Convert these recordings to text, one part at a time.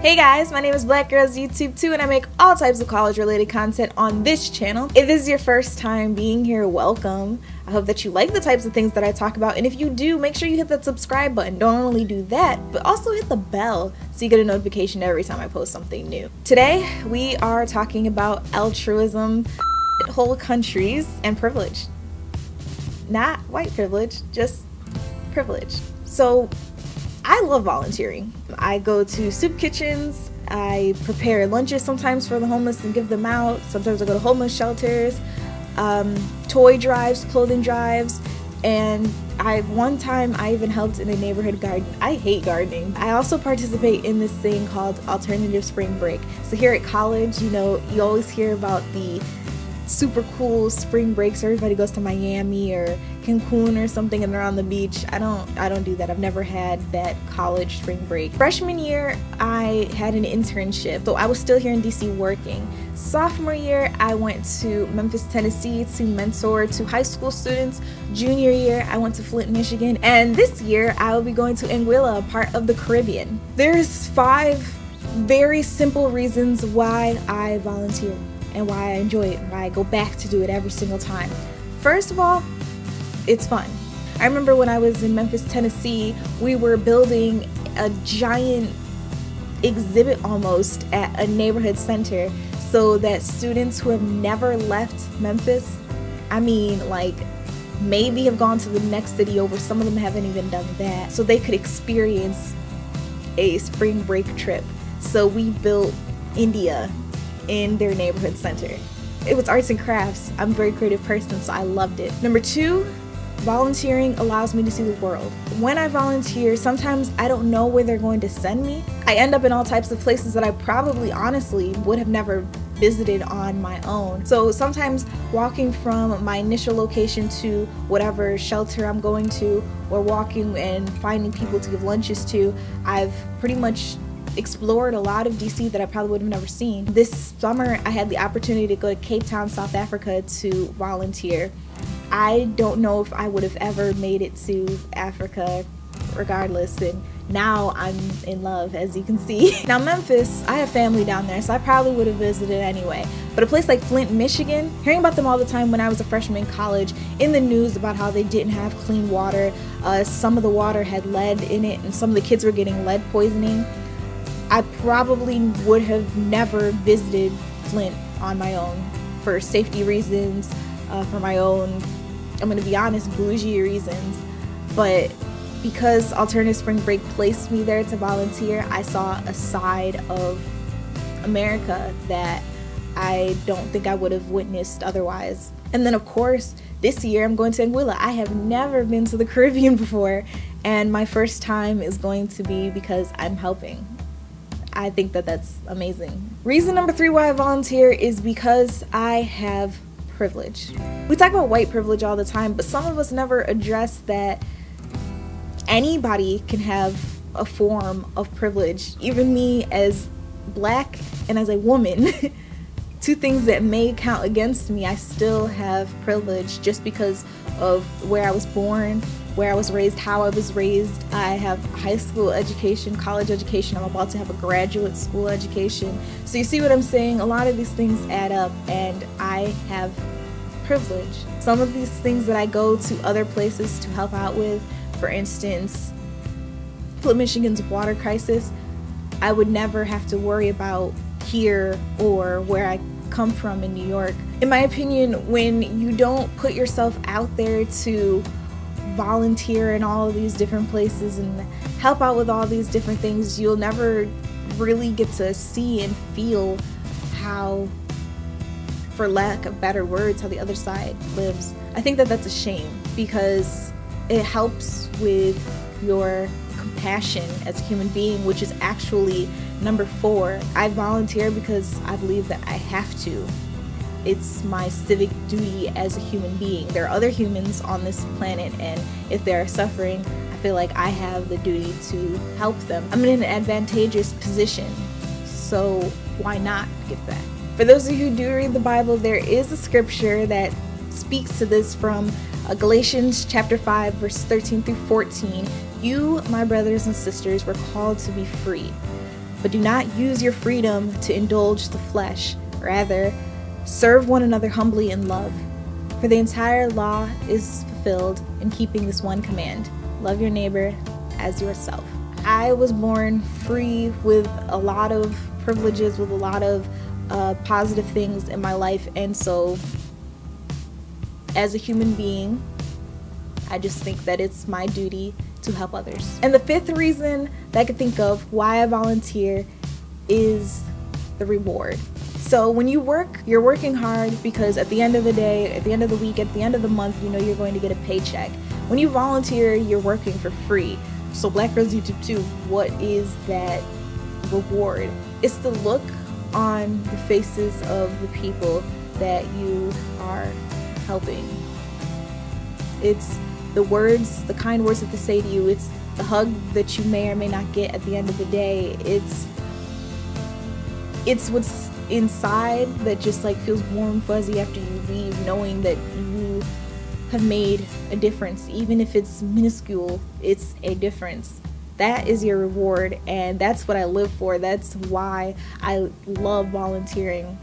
Hey guys, my name is Black Girls YouTube 2 and I make all types of college related content on this channel. If this is your first time being here, welcome. I hope that you like the types of things that I talk about, and if you do, make sure you hit that subscribe button. Don't only do that, but also hit the bell so you get a notification every time I post something new. Today, we are talking about altruism, whole countries, and privilege. Not white privilege, just privilege. So, I love volunteering. I go to soup kitchens, I prepare lunches sometimes for the homeless and give them out. Sometimes I go to homeless shelters, toy drives, clothing drives, and one time I even helped in a neighborhood garden. I hate gardening. I also participate in this thing called alternative spring break. So here at college, you know, you always hear about the super cool spring breaks. Everybody goes to Miami or Cancun or something and they're on the beach. I don't do that. I've never had that college spring break. Freshman year, I had an internship, so I was still here in DC working. Sophomore year, I went to Memphis, Tennessee to mentor to high school students. Junior year, I went to Flint, Michigan. And this year, I will be going to Anguilla, a part of the Caribbean. There's 5 very simple reasons why I volunteer and why I enjoy it, why I go back to do it every single time. First of all, it's fun. I remember when I was in Memphis, Tennessee, we were building a giant exhibit almost at a neighborhood center so that students who have never left Memphis, I mean like maybe have gone to the next city over, some of them haven't even done that, so they could experience a spring break trip. So we built India in their neighborhood center. It was arts and crafts. I'm a very creative person, so I loved it. Number 2, volunteering allows me to see the world. When I volunteer, sometimes I don't know where they're going to send me. I end up in all types of places that I probably honestly would have never visited on my own. So sometimes walking from my initial location to whatever shelter I'm going to, or walking and finding people to give lunches to, I've pretty much explored a lot of DC that I probably would have never seen. This summer I had the opportunity to go to Cape Town, South Africa to volunteer. I don't know if I would have ever made it to Africa regardless, and now I'm in love, as you can see. Now Memphis, I have family down there, so I probably would have visited anyway. But a place like Flint, Michigan, hearing about them all the time when I was a freshman in college, in the news about how they didn't have clean water, some of the water had lead in it, and some of the kids were getting lead poisoning. I probably would have never visited Flint on my own for safety reasons, for my own, I'm gonna be honest, bougie reasons. But because Alternative Spring Break placed me there to volunteer, I saw a side of America that I don't think I would have witnessed otherwise. And then of course, this year I'm going to Anguilla. I have never been to the Caribbean before, and my first time is going to be because I'm helping. I think that that's amazing. Reason number 3 why I volunteer is because I have privilege. We talk about white privilege all the time, but some of us never address that anybody can have a form of privilege. Even me as black and as a woman, 2 things that may count against me, I still have privilege just because of where I was born, where I was raised, how I was raised. I have high school education, college education. I'm about to have a graduate school education. So you see what I'm saying? A lot of these things add up, and I have privilege. Some of these things that I go to other places to help out with, for instance, Flint, Michigan's water crisis, I would never have to worry about here or where I come from in New York. In my opinion, when you don't put yourself out there to volunteer in all of these different places and help out with all these different things, you'll never really get to see and feel how, for lack of better words, how the other side lives. I think that that's a shame, because it helps with your compassion as a human being, which is actually number 4. I volunteer because I believe that I have to. It's my civic duty as a human being. There are other humans on this planet, and if they're suffering, I feel like I have the duty to help them. I'm in an advantageous position, so why not give back? For those of you who do read the Bible, there is a scripture that speaks to this from Galatians chapter 5, verse 13 through 14. You, my brothers and sisters, were called to be free. but do not use your freedom to indulge the flesh. Rather, serve one another humbly in love. For the entire law is fulfilled in keeping this one command: love your neighbor as yourself. I was born free with a lot of privileges, with a lot of positive things in my life, and so as a human being, I just think that it's my duty to help others. And the fifth reason that I could think of why I volunteer is the reward. So when you work, you're working hard because at the end of the day, at the end of the week, at the end of the month, you know you're going to get a paycheck. When you volunteer, you're working for free. So Black Girls YouTube 2, what is that reward? It's the look on the faces of the people that you are helping. It's the words, the kind words that they say to you. It's the hug that you may or may not get at the end of the day. It's what's inside that just like feels warm, fuzzy after you leave, knowing that you have made a difference. Even if it's minuscule, it's a difference. That is your reward, and that's what I live for. That's why I love volunteering.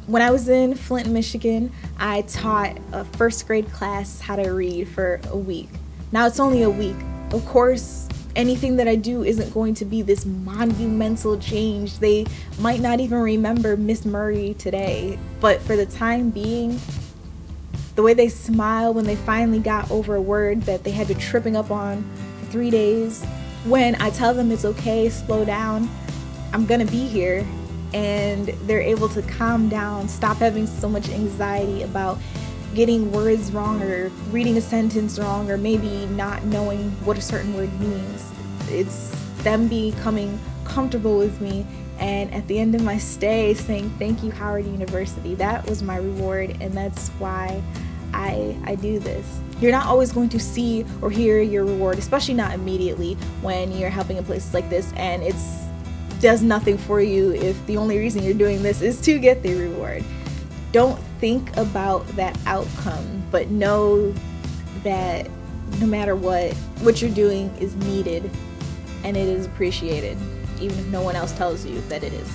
When I was in Flint, Michigan, I taught a first grade class how to read for a week. Now it's only a week. Of course, anything that I do isn't going to be this monumental change. They might not even remember Miss Murray today, but for the time being, the way they smile when they finally got over a word that they had been tripping up on for 3 days, when I tell them it's okay, slow down, I'm gonna be here, and they're able to calm down, stop having so much anxiety about getting words wrong or reading a sentence wrong or maybe not knowing what a certain word means. It's them becoming comfortable with me, and at the end of my stay saying thank you, Howard University. That was my reward, and that's why I do this. You're not always going to see or hear your reward, especially not immediately when you're helping in places like this, and it does nothing for you if the only reason you're doing this is to get the reward. Don't think about that outcome, but know that no matter what you're doing is needed and it is appreciated, even if no one else tells you that it is.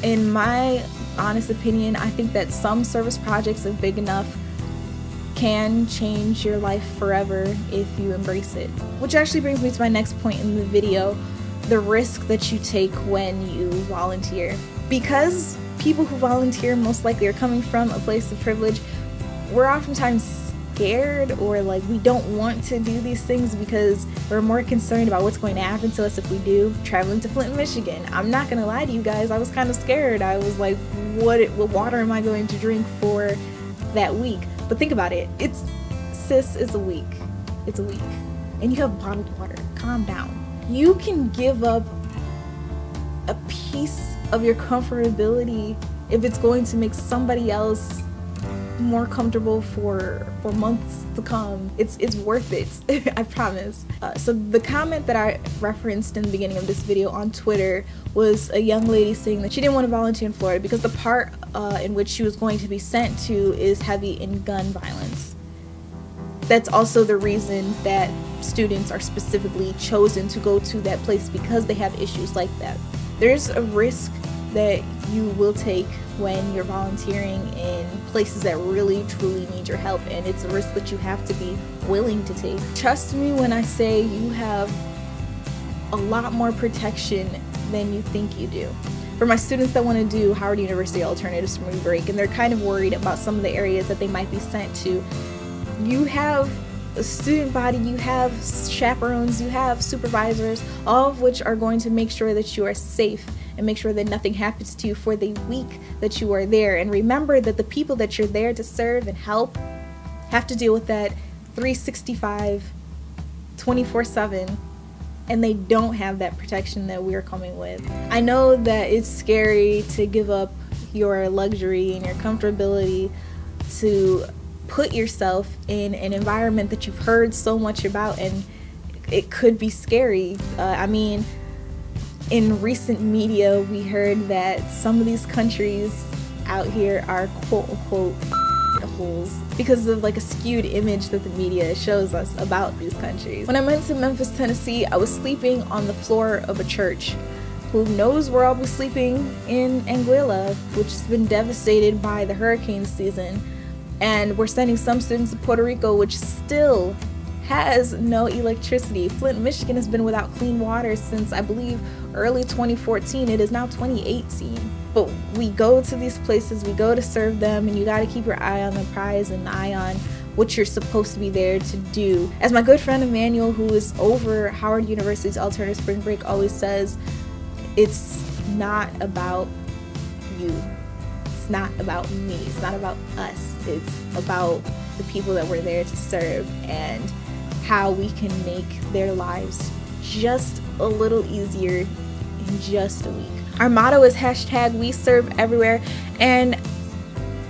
In my honest opinion, I think that some service projects, if big enough, can change your life forever if you embrace it. Which actually brings me to my next point in the video: the risk that you take when you volunteer. Because people who volunteer most likely are coming from a place of privilege, we're oftentimes scared, or like we don't want to do these things because we're more concerned about what's going to happen to us if we do. Traveling to Flint, Michigan, I'm not gonna lie to you guys, I was kind of scared. I was like, what water am I going to drink for that week? But think about it, it's a week. It's a week. And you have bottled water. Calm down. You can give up a piece of your comfortability if it's going to make somebody else more comfortable for months to come. It's worth it. I promise. So the comment that I referenced in the beginning of this video on Twitter was a young lady saying that she didn't want to volunteer in Florida because the part in which she was going to be sent to is heavy in gun violence. That's also the reason that students are specifically chosen to go to that place, because they have issues like that. There's a risk that you will take when you're volunteering in places that really truly need your help, and it's a risk that you have to be willing to take. Trust me when I say you have a lot more protection than you think you do. For my students that want to do Howard University Alternative Spring Break and they're kind of worried about some of the areas that they might be sent to, you have a student body, you have chaperones, you have supervisors, all of which are going to make sure that you are safe and make sure that nothing happens to you for the week that you are there. And remember that the people that you're there to serve and help have to deal with that 365, 24/7, and they don't have that protection that we're coming with. I know that it's scary to give up your luxury and your comfortability to put yourself in an environment that you've heard so much about, and it could be scary. I mean, in recent media, we heard that some of these countries out here are quote-unquote holes because of like a skewed image that the media shows us about these countries. When I went to Memphis, Tennessee, I was sleeping on the floor of a church who knows where I'll be sleeping in Anguilla, which has been devastated by the hurricane season. And we're sending some students to Puerto Rico, which still has no electricity. Flint, Michigan has been without clean water since, I believe, early 2014. It is now 2018. But we go to these places, we go to serve them, and you got to keep your eye on the prize and eye on what you're supposed to be there to do. As my good friend Emmanuel, who is over Howard University's alternative spring break, always says, it's not about you. It's not about me. It's not about us. It's about the people that we're there to serve and how we can make their lives just a little easier in just a week. Our motto is #WeServeEverywhere, and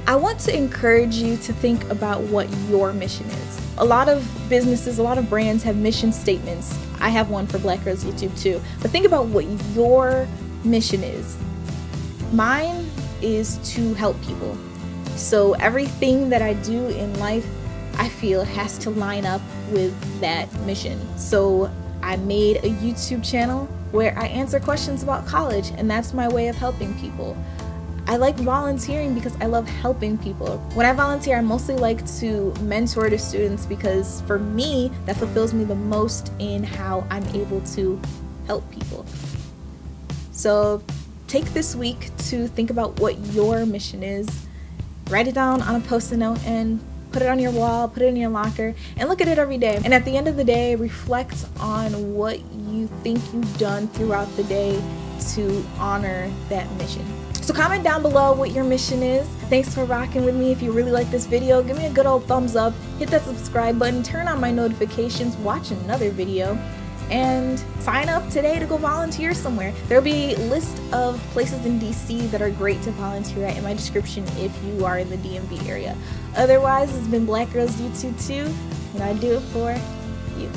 I want to encourage you to think about what your mission is. A lot of businesses, a lot of brands have mission statements. I have one for Black Girls YouTube too, but think about what your mission is. Mine is to help people. So everything that I do in life, I feel, has to line up with that mission. So I made a YouTube channel where I answer questions about college, and that's my way of helping people. I like volunteering because I love helping people. When I volunteer, I mostly like to mentor the students because for me, that fulfills me the most in how I'm able to help people. So take this week to think about what your mission is. Write it down on a Post-it note and put it on your wall, put it in your locker, and look at it every day. And at the end of the day, reflect on what you think you've done throughout the day to honor that mission. So comment down below what your mission is. Thanks for rocking with me. If you really like this video, give me a good old thumbs up, hit that subscribe button, turn on my notifications, watch another video, and sign up today to go volunteer somewhere. There'll be a list of places in DC that are great to volunteer at in my description if you are in the DMV area. Otherwise, it's been Black Girls YouTube 2, and I do it for you.